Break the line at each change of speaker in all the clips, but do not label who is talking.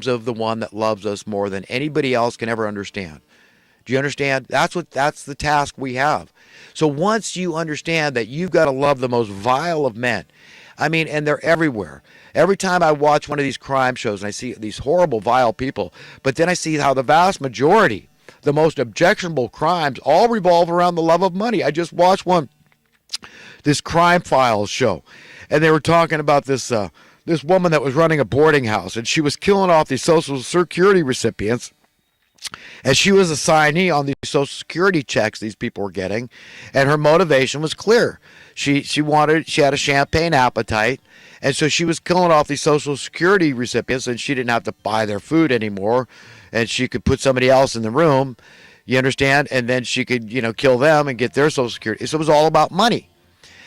of the one that loves us more than anybody else can ever understand. Do you understand? That's the task we have. So once you understand that you've got to love the most vile of men, I mean, and they're everywhere. Every time I watch one of these crime shows and I see these horrible, vile people, but then I see how the vast majority, the most objectionable crimes, all revolve around the love of money. I just watched this Crime Files show, and they were talking about this woman that was running a boarding house, and she was killing off these Social Security recipients. And she was a signee on these Social Security checks these people were getting, and her motivation was clear. She had a champagne appetite, and so she was killing off these Social Security recipients, and she didn't have to buy their food anymore, and she could put somebody else in the room, you understand, and then she could, kill them and get their Social Security. So it was all about money.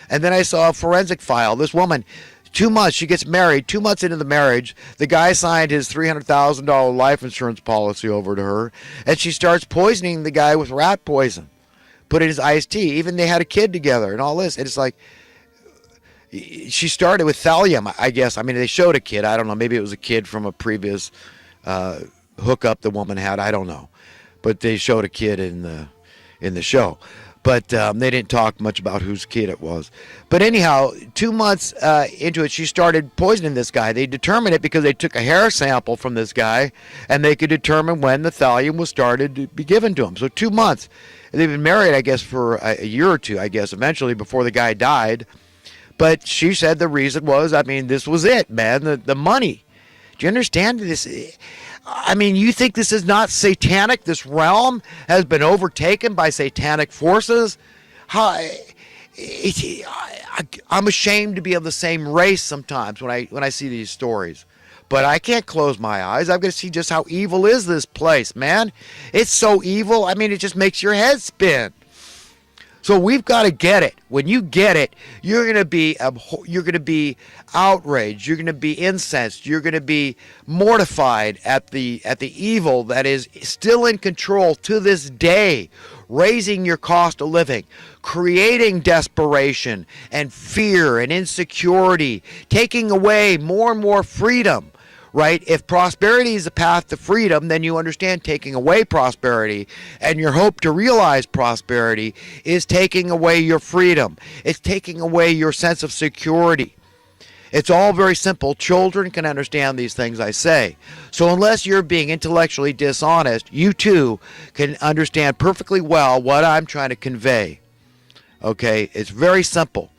And then I saw a forensic file. This woman, 2 months, she gets married. 2 months into the marriage, the guy signed his $300,000 life insurance policy over to her, and she starts poisoning the guy with rat poison, put in his iced tea. Even they had a kid together and all this. And it's like, she started with thallium, I guess. I mean, they showed a kid. I don't know. Maybe it was a kid from a previous hookup the woman had. I don't know. But they showed a kid in the show. But they didn't talk much about whose kid it was. But anyhow, 2 months into it, she started poisoning this guy. They determined it because they took a hair sample from this guy, and they could determine when the thallium was started to be given to him. So 2 months. They've been married, I guess, for a year or two, I guess, eventually before the guy died. But she said the reason was, I mean, this was it, man, the money. Do you understand this? I mean, you think this is not satanic? This realm has been overtaken by satanic forces? I'm ashamed to be of the same race sometimes when I see these stories. But I can't close my eyes. I've got to see just how evil is this place, man. It's so evil. I mean, it just makes your head spin. So we've got to get it. When you get it, you're going to be outraged. You're going to be incensed. You're going to be mortified at the evil that is still in control to this day, raising your cost of living, creating desperation and fear and insecurity, taking away more and more freedom. Right? If prosperity is the path to freedom, then you understand taking away prosperity, and your hope to realize prosperity is taking away your freedom. It's taking away your sense of security. It's all very simple. Children can understand these things I say. So unless you're being intellectually dishonest, you too can understand perfectly well what I'm trying to convey. Okay? It's very simple.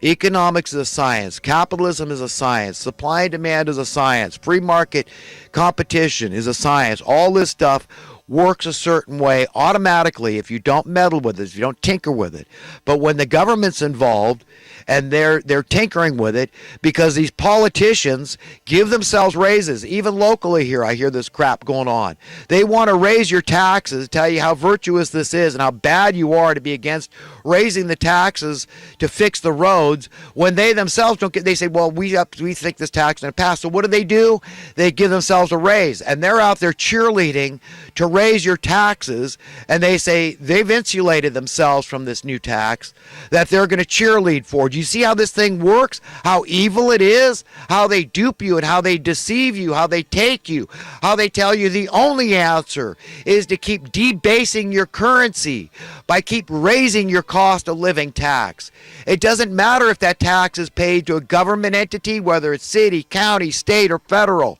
Economics is a science. Capitalism is a science. Supply and demand is a science. Free market competition is a science. All this stuff works a certain way automatically if you don't meddle with it, if you don't tinker with it. But when the government's involved and they're tinkering with it, because these politicians give themselves raises, even locally here I hear this crap going on. They want to raise your taxes, tell you how virtuous this is and how bad you are to be against raising the taxes to fix the roads, when they themselves don't get, they say, well, we think this tax is going to pass. So what do? They give themselves a raise, and they're out there cheerleading to raise your taxes, and they say they've insulated themselves from this new tax that they're going to cheerlead for. Do you see how this thing works? How evil it is? How they dupe you and how they deceive you, how they take you, how they tell you the only answer is to keep debasing your currency by keep raising your cost of living tax. It doesn't matter if that tax is paid to a government entity, whether it's city, county, state, or federal.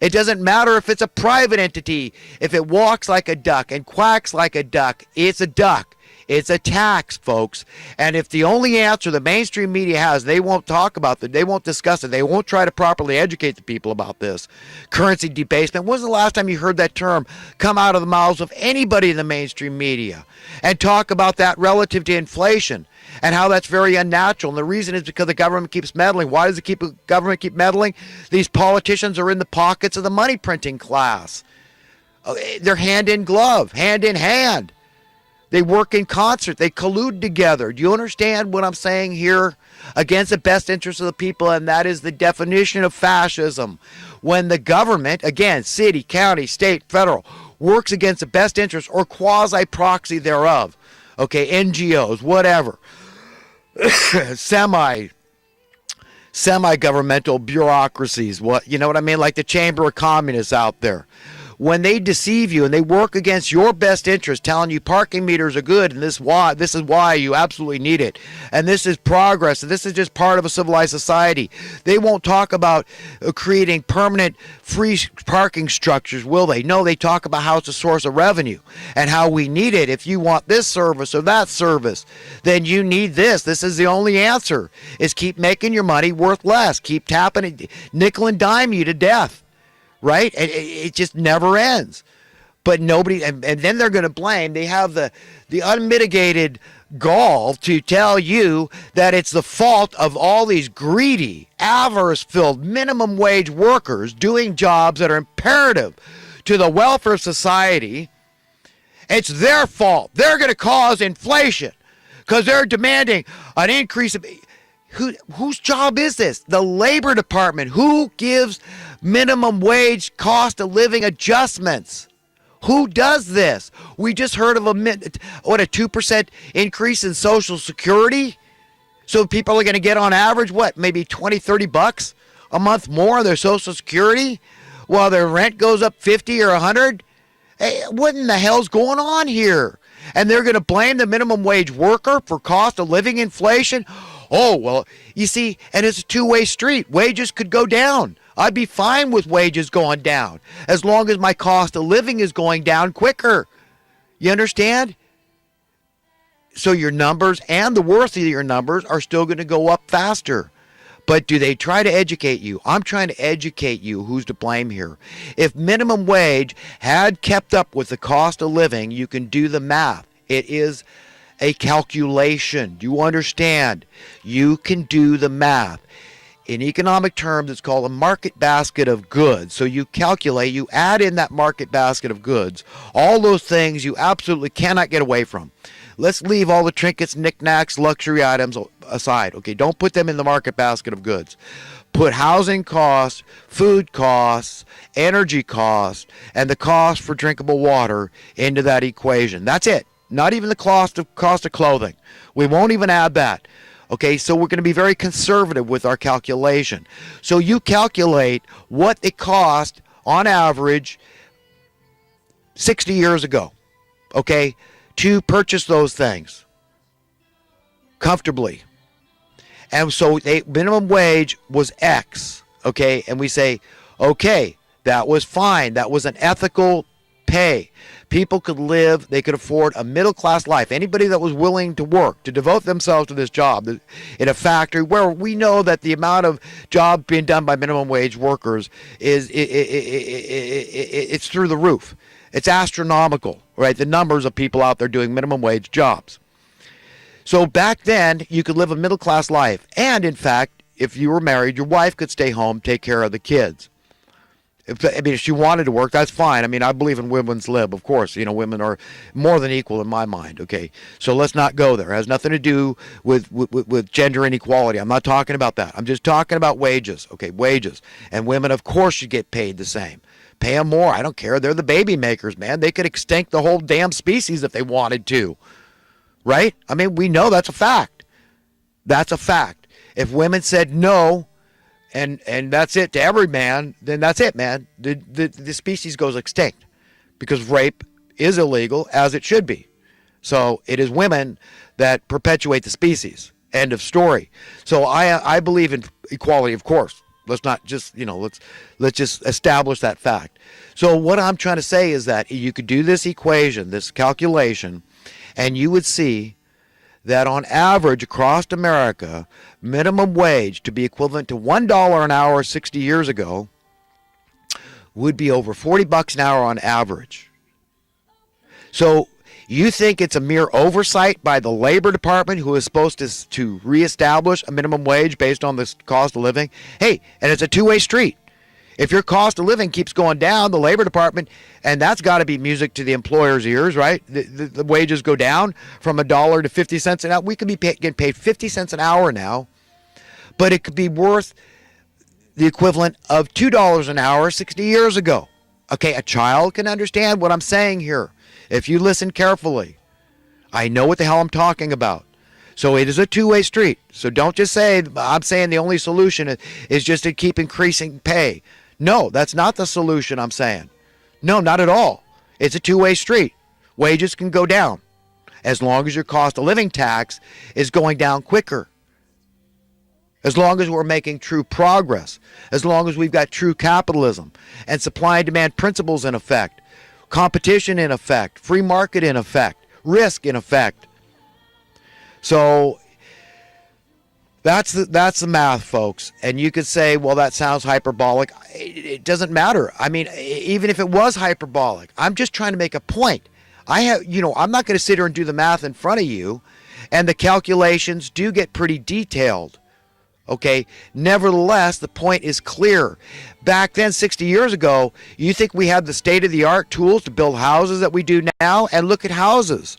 It doesn't matter if it's a private entity. If it walks like a duck and quacks like a duck, it's a duck. It's a tax, folks. And if the only answer the mainstream media has, they won't talk about it, they won't discuss it, they won't try to properly educate the people about this. Currency debasement. When was the last time you heard that term come out of the mouths of anybody in the mainstream media and talk about that relative to inflation and how that's very unnatural? And the reason is because the government keeps meddling. Why does the government keep meddling? These politicians are in the pockets of the money printing class. They're hand in glove, hand in hand. They work in concert. They collude together. Do you understand what I'm saying here? Against the best interests of the people, and that is the definition of fascism. When the government, again, city, county, state, federal, works against the best interests or quasi-proxy thereof, okay, NGOs, whatever, semi-governmental bureaucracies, what, you know what I mean, like the Chamber of Communists out there. When they deceive you and they work against your best interest, telling you parking meters are good and this is why you absolutely need it, and this is progress, and this is just part of a civilized society. They won't talk about creating permanent free parking structures, will they? No, they talk about how it's a source of revenue and how we need it. If you want this service or that service, then you need this. This is the only answer, is keep making your money worth less. Keep tapping it, nickel and dime you to death. Right? It just never ends. But nobody, and then they're going to blame. They have the unmitigated gall to tell you that it's the fault of all these greedy, avarice-filled minimum wage workers doing jobs that are imperative to the welfare of society. It's their fault. They're going to cause inflation because they're demanding an increase of... Whose job is this? The Labor Department. Who gives minimum wage cost of living adjustments? Who does this? We just heard of a 2% increase in Social Security. So people are going to get on average, what, maybe 20, 30 bucks a month more on their Social Security while their rent goes up 50 or 100? Hey, what in the hell's going on here? And they're going to blame the minimum wage worker for cost of living inflation? Oh, well, you see, and it's a two-way street. Wages could go down. I'd be fine with wages going down as long as my cost of living is going down quicker. You understand? So your numbers and the worth of your numbers are still going to go up faster. But do they try to educate you? I'm trying to educate you who's to blame here. If minimum wage had kept up with the cost of living, you can do the math. It is a calculation. Do you understand? You can do the math. In economic terms, it's called a market basket of goods. So you calculate, you add in that market basket of goods, all those things you absolutely cannot get away from. Let's leave all the trinkets, knickknacks, luxury items aside. Okay, don't put them in the market basket of goods. Put housing costs, food costs, energy costs, and the cost for drinkable water into that equation. That's it. Not even the cost of clothing. We won't even add that. Okay, so we're going to be very conservative with our calculation. So you calculate what it cost on average 60 years ago, okay, to purchase those things comfortably. And so minimum wage was X, okay, and we say, okay, that was fine. That was an ethical pay. People could live, they could afford a middle-class life. Anybody that was willing to work, to devote themselves to this job in a factory where we know that the amount of job being done by minimum wage workers is it's through the roof. It's astronomical, right? The numbers of people out there doing minimum wage jobs. So back then, you could live a middle-class life. And in fact, if you were married, your wife could stay home, take care of the kids. If she wanted to work, that's fine. I mean, I believe in women's lib, of course. You know, women are more than equal in my mind, okay? So let's not go there. It has nothing to do with gender inequality. I'm not talking about that. I'm just talking about wages, okay? Wages. And women, of course, should get paid the same. Pay them more. I don't care. They're the baby makers, man. They could extinct the whole damn species if they wanted to, right? I mean, we know that's a fact. That's a fact. If women said no, and that's it to every man, then that's it, man. The species goes extinct because rape is illegal, as it should be. So it is women that perpetuate the species. End of story. So I believe in equality, of course. Let's not just, let's just establish that fact. So what I'm trying to say is that you could do this equation, this calculation, and you would see that on average across America, minimum wage to be equivalent to $1 an hour 60 years ago would be over $40 an hour on average. So you think it's a mere oversight by the Labor Department, who is supposed to reestablish a minimum wage based on this cost of living? Hey, and it's a two-way street. If your cost of living keeps going down, the Labor Department, and that's got to be music to the employer's ears, right? The wages go down from $1 to 50 cents an hour. We could be getting paid 50 cents an hour now, but it could be worth the equivalent of $2 an hour 60 years ago. Okay, a child can understand what I'm saying here if you listen carefully. I know what the hell I'm talking about. So it is a two-way street. So don't just say, I'm saying the only solution is just to keep increasing pay. No, that's not the solution I'm saying. No, not at all. It's a two-way street. Wages can go down as long as your cost of living tax is going down quicker. As long as we're making true progress. As long as we've got true capitalism and supply and demand principles in effect. Competition in effect. Free market in effect. Risk in effect. So that's the math, folks. And you could say, well, that sounds hyperbolic. It doesn't matter. I mean, even if it was hyperbolic, I'm just trying to make a point. I'm not going to sit here and do the math in front of you, and the calculations do get pretty detailed. Okay. Nevertheless, the point is clear. Back then, 60 years ago, you think we had the state-of-the-art tools to build houses that we do now? And look at houses.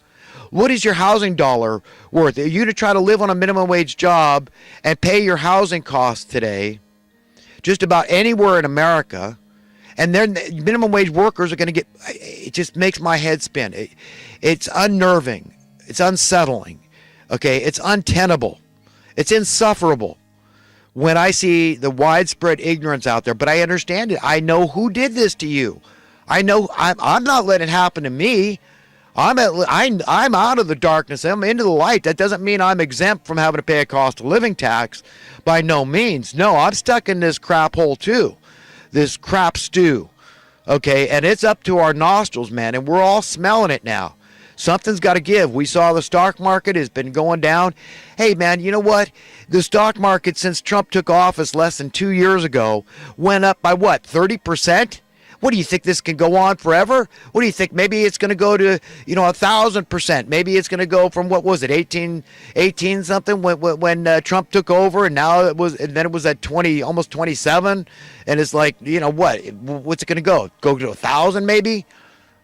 What is your housing dollar worth? Are you to try to live on a minimum wage job and pay your housing costs today, just about anywhere in America, and then minimum wage workers are going to get, it just makes my head spin. It's unnerving. It's unsettling. Okay, it's untenable. It's insufferable when I see the widespread ignorance out there, but I understand it. I know who did this to you. I know I'm not letting it happen to me. I'm out of the darkness. I'm into the light. That doesn't mean I'm exempt from having to pay a cost of living tax. By no means. No, I'm stuck in this crap hole too. This crap stew. Okay, and it's up to our nostrils, man, and we're all smelling it now. Something's got to give. We saw the stock market has been going down. Hey, man, you know what? The stock market, since Trump took office less than 2 years ago, went up by what, 30%? What do you think, this can go on forever? What do you think? Maybe it's going to go to, 1,000%. Maybe it's going to go from, what was it, 18 something when Trump took over, and then it was at 20, almost 27, and it's like, what's it going to go? Go to 1,000 maybe?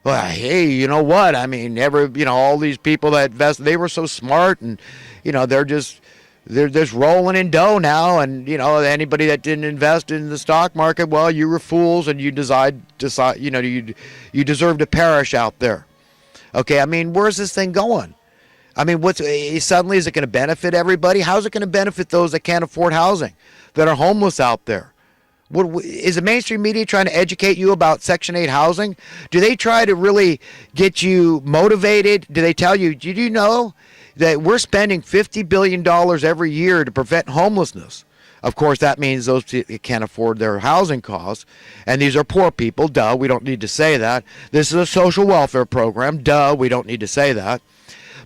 Well, hey, you know what? I mean, all these people that invested, they were so smart, and they're just rolling in dough now, and anybody that didn't invest in the stock market, well, you were fools, and you you deserve to perish out there. Okay, I mean, where's this thing going? I mean, suddenly is it going to benefit everybody? How's it going to benefit those that can't afford housing, that are homeless out there? Is the mainstream media trying to educate you about Section 8 housing? Do they try to really get you motivated? Do they tell you, did you know that we're spending $50 billion every year to prevent homelessness? Of course, that means those people can't afford their housing costs. And these are poor people. Duh, we don't need to say that. This is a social welfare program. Duh, we don't need to say that.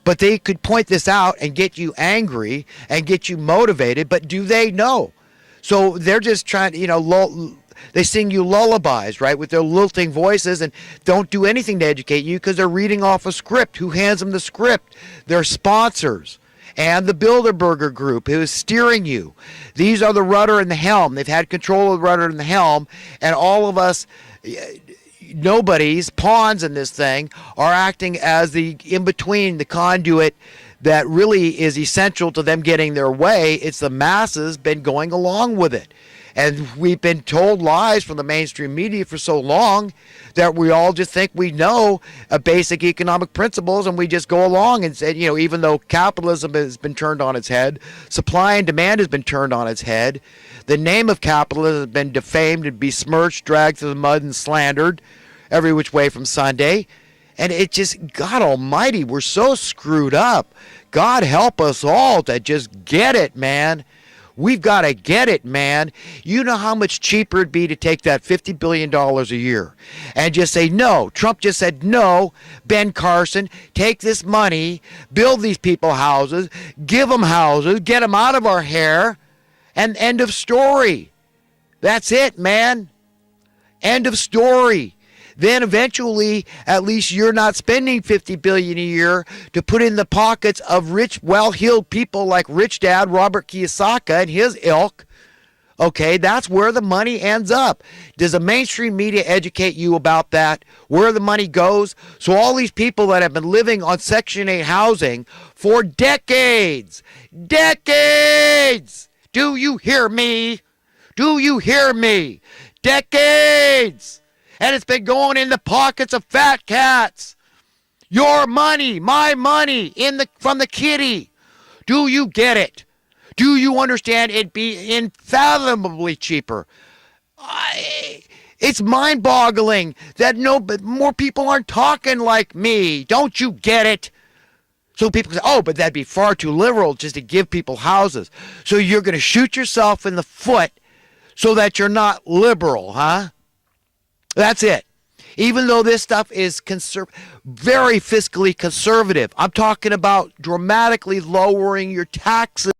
But they could point this out and get you angry and get you motivated. But do they know? So they're just trying to, they sing you lullabies, right, with their lilting voices, and don't do anything to educate you because they're reading off a script. Who hands them the script? Their sponsors and the Bilderberger Group, who is steering you. These are the rudder and the helm. They've had control of the rudder and the helm, and all of us, nobody's pawns in this thing, are acting as the in-between, the conduit that really is essential to them getting their way. It's the masses been going along with it. And we've been told lies from the mainstream media for so long that we all just think we know basic economic principles, and we just go along and say, even though capitalism has been turned on its head, supply and demand has been turned on its head, the name of capitalism has been defamed and besmirched, dragged through the mud and slandered every which way from Sunday. And it just, God almighty, we're so screwed up. God help us all to just get it, man. We've got to get it, man. You know how much cheaper it'd be to take that $50 billion a year and just say, no. Trump just said, no, Ben Carson, take this money, build these people houses, give them houses, get them out of our hair, and end of story. That's it, man. End of story. Then eventually, at least you're not spending $50 billion a year to put in the pockets of rich, well-heeled people like Rich Dad Robert Kiyosaki and his ilk. Okay, that's where the money ends up. Does the mainstream media educate you about that, where the money goes? So all these people that have been living on Section 8 housing for decades, do you hear me? Do you hear me? Decades! And it's been going in the pockets of fat cats. Your money, my money, from the kitty. Do you get it? Do you understand it'd be unfathomably cheaper? It's mind-boggling that more people aren't talking like me. Don't you get it? So people say, oh, but that'd be far too liberal just to give people houses. So you're going to shoot yourself in the foot so that you're not liberal, huh? That's it. Even though this stuff is very fiscally conservative, I'm talking about dramatically lowering your taxes